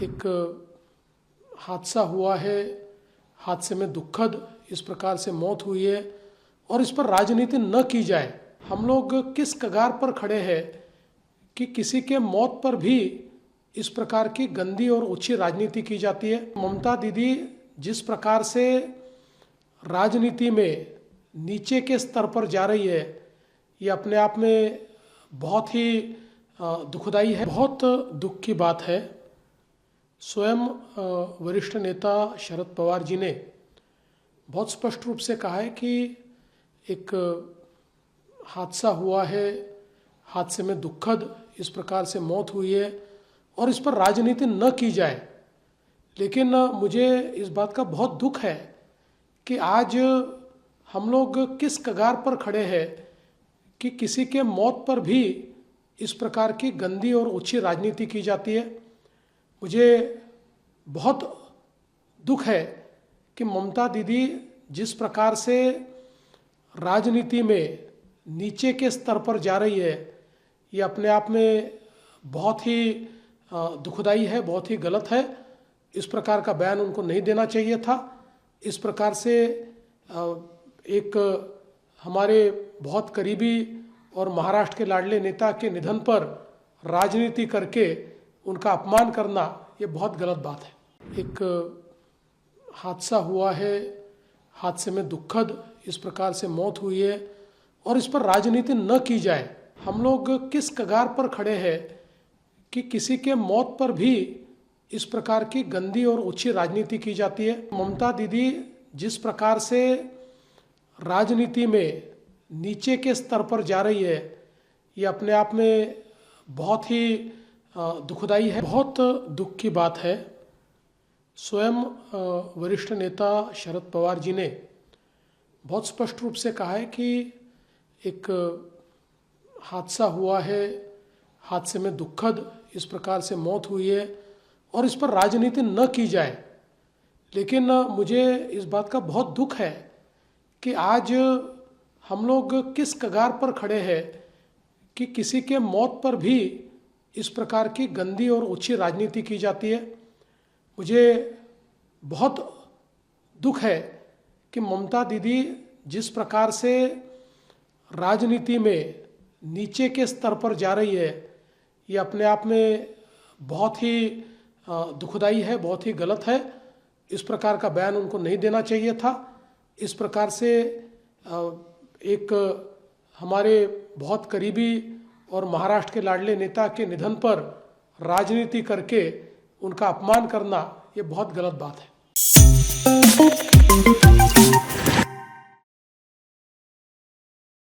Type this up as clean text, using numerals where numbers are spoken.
एक हादसा हुआ है, हादसे में दुखद इस प्रकार से मौत हुई है और इस पर राजनीति न की जाए। हम लोग किस कगार पर खड़े हैं कि किसी के मौत पर भी इस प्रकार की गंदी और ओछी राजनीति की जाती है। ममता दीदी जिस प्रकार से राजनीति में नीचे के स्तर पर जा रही है, ये अपने आप में बहुत ही दुखदाई है, बहुत दुख की बात है। स्वयं वरिष्ठ नेता शरद पवार जी ने बहुत स्पष्ट रूप से कहा है कि एक हादसा हुआ है, हादसे में दुखद इस प्रकार से मौत हुई है और इस पर राजनीति न की जाए। लेकिन मुझे इस बात का बहुत दुख है कि आज हम लोग किस कगार पर खड़े हैं कि किसी के मौत पर भी इस प्रकार की गंदी और ओछी राजनीति की जाती है। मुझे बहुत दुख है कि ममता दीदी जिस प्रकार से राजनीति में नीचे के स्तर पर जा रही है, ये अपने आप में बहुत ही दुखदाई है, बहुत ही गलत है। इस प्रकार का बयान उनको नहीं देना चाहिए था। इस प्रकार से एक हमारे बहुत करीबी और महाराष्ट्र के लाडले नेता के निधन पर राजनीति करके उनका अपमान करना, ये बहुत गलत बात है। एक हादसा हुआ है, हादसे में दुखद इस प्रकार से मौत हुई है और इस पर राजनीति न की जाए। हम लोग किस कगार पर खड़े हैं कि किसी के मौत पर भी इस प्रकार की गंदी और ओछी राजनीति की जाती है। ममता दीदी जिस प्रकार से राजनीति में नीचे के स्तर पर जा रही है, ये अपने आप में बहुत ही दुखदाई है, बहुत दुख की बात है। स्वयं वरिष्ठ नेता शरद पवार जी ने बहुत स्पष्ट रूप से कहा है कि एक हादसा हुआ है, हादसे में दुखद इस प्रकार से मौत हुई है और इस पर राजनीति न की जाए। लेकिन मुझे इस बात का बहुत दुख है कि आज हम लोग किस कगार पर खड़े हैं कि किसी के मौत पर भी इस प्रकार की गंदी और ओछी राजनीति की जाती है। मुझे बहुत दुख है कि ममता दीदी जिस प्रकार से राजनीति में नीचे के स्तर पर जा रही है, ये अपने आप में बहुत ही दुखदाई है, बहुत ही गलत है। इस प्रकार का बयान उनको नहीं देना चाहिए था। इस प्रकार से एक हमारे बहुत करीबी और महाराष्ट्र के लाडले नेता के निधन पर राजनीति करके उनका अपमान करना, ये बहुत गलत बात है।